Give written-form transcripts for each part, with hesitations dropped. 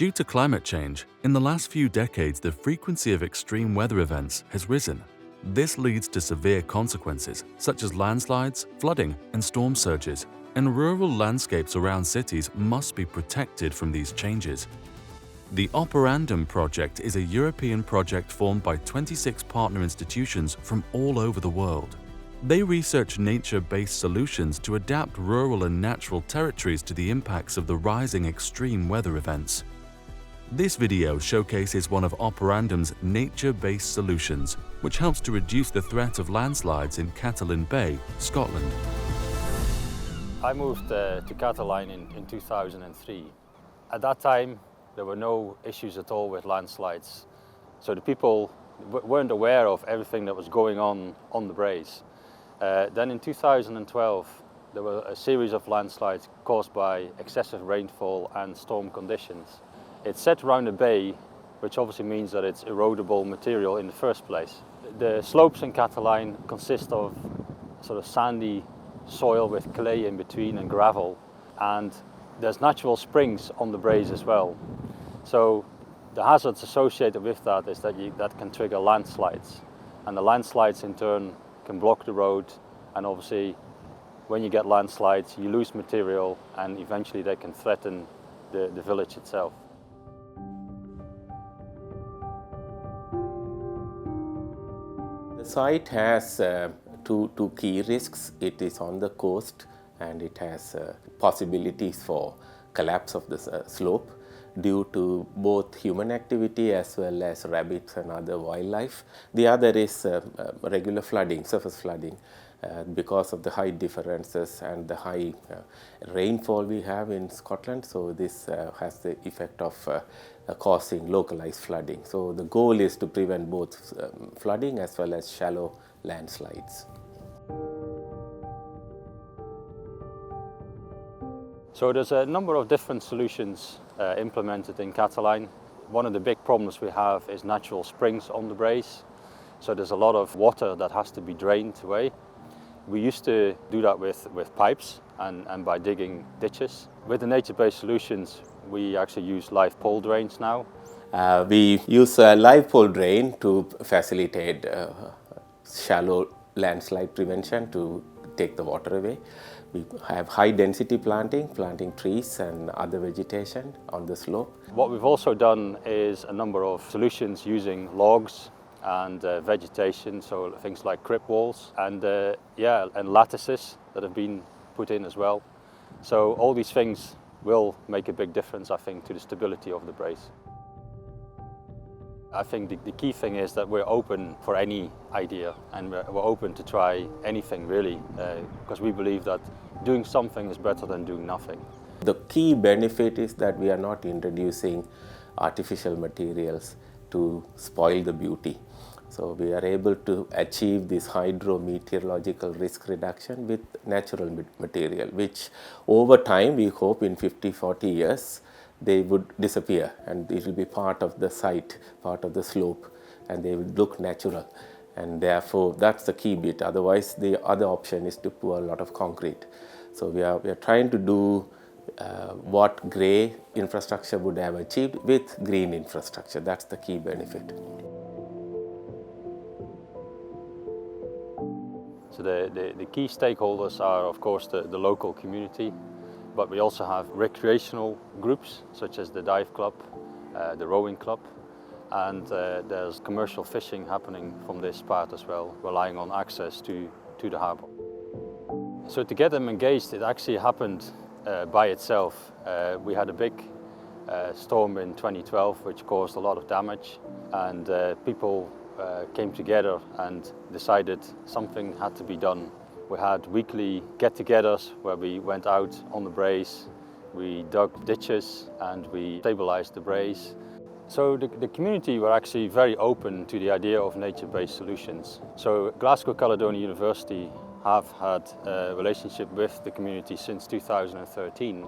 Due to climate change, in the last few decades the frequency of extreme weather events has risen. This leads to severe consequences such as landslides, flooding, and storm surges, and rural landscapes around cities must be protected from these changes. The OPERANDUM project is a European project formed by 26 partner institutions from all over the world. They research nature-based solutions to adapt rural and natural territories to the impacts of the rising extreme weather events. This video showcases one of OPERANDUM's nature-based solutions, which helps to reduce the threat of landslides in Catterline Bay, Scotland. I moved to Catterline in 2003. At that time, there were no issues at all with landslides. So the people weren't aware of everything that was going on the Braes. Then in 2012, there were a series of landslides caused by excessive rainfall and storm conditions. It's set around a bay, which obviously means that it's erodible material in the first place. The slopes in Catterline consist of sort of sandy soil with clay in between and gravel, and there's natural springs on the Braes as well. So the hazards associated with that is that that can trigger landslides, and the landslides in turn can block the road, and obviously when you get landslides you lose material and eventually they can threaten the village itself. The site has two key risks. It is on the coast and it has possibilities for collapse of the slope due to both human activity as well as rabbits and other wildlife. The other is regular flooding, surface flooding, because of the height differences and the high rainfall we have in Scotland. So this has the effect of causing localized flooding. So the goal is to prevent both flooding as well as shallow landslides. So there's a number of different solutions implemented in Catterline. One of the big problems we have is natural springs on the Braes. So there's a lot of water that has to be drained away. We used to do that with pipes and by digging ditches. With the nature-based solutions, we actually use live pole drains now. We use a live pole drain to facilitate shallow landslide prevention, to take the water away. We have high density planting trees and other vegetation on the slope. What we've also done is a number of solutions using logs and vegetation, so things like crib walls and lattices that have been put in as well. So all these things will make a big difference, I think, to the stability of the Braes. I think the key thing is that we're open for any idea, and we're open to try anything really, because we believe that doing something is better than doing nothing. The key benefit is that we are not introducing artificial materials to spoil the beauty. So we are able to achieve this hydrometeorological risk reduction with natural material, which over time we hope in 50-40 years they would disappear and it will be part of the site, part of the slope, and they will look natural. And therefore that's the key bit. Otherwise the other option is to pour a lot of concrete. So we are trying to do what grey infrastructure would have achieved with green infrastructure. That's the key benefit. So the key stakeholders are, of course, the local community, but we also have recreational groups such as the dive club, the rowing club, and there's commercial fishing happening from this part as well, relying on access to the harbour. So to get them engaged, it actually happened by itself. We had a big storm in 2012 which caused a lot of damage, and people came together and decided something had to be done. We had weekly get-togethers where we went out on the Braes, we dug ditches and we stabilized the Braes. So the community were actually very open to the idea of nature-based solutions. So Glasgow Caledonian University have had a relationship with the community since 2013,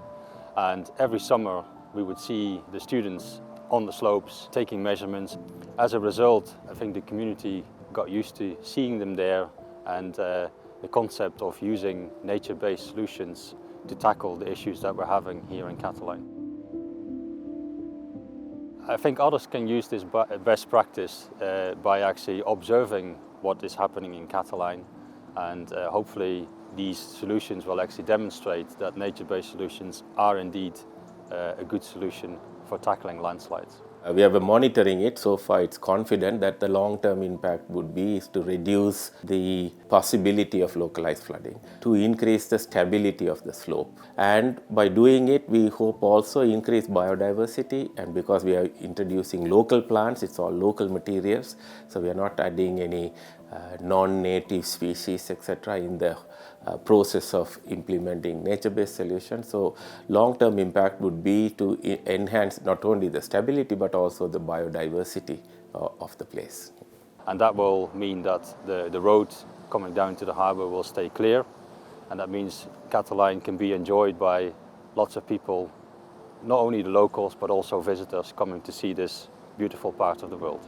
and every summer we would see the students on the slopes taking measurements. As a result, I think the community got used to seeing them there, and the concept of using nature-based solutions to tackle the issues that we're having here in Catterline. I think others can use this best practice by actually observing what is happening in Catterline, and hopefully these solutions will actually demonstrate that nature-based solutions are indeed a good solution for tackling landslides. We have been monitoring it. So far it's confident that the long-term impact would be is to reduce the possibility of localized flooding, to increase the stability of the slope. And by doing it, we hope also increase biodiversity, and because we are introducing local plants, it's all local materials, so we are not adding any non-native species, etc. in the process of implementing nature-based solutions. So long-term impact would be to enhance not only the stability but also the biodiversity of the place. And that will mean that the road coming down to the harbour will stay clear, and that means Catterline can be enjoyed by lots of people, not only the locals but also visitors coming to see this beautiful part of the world.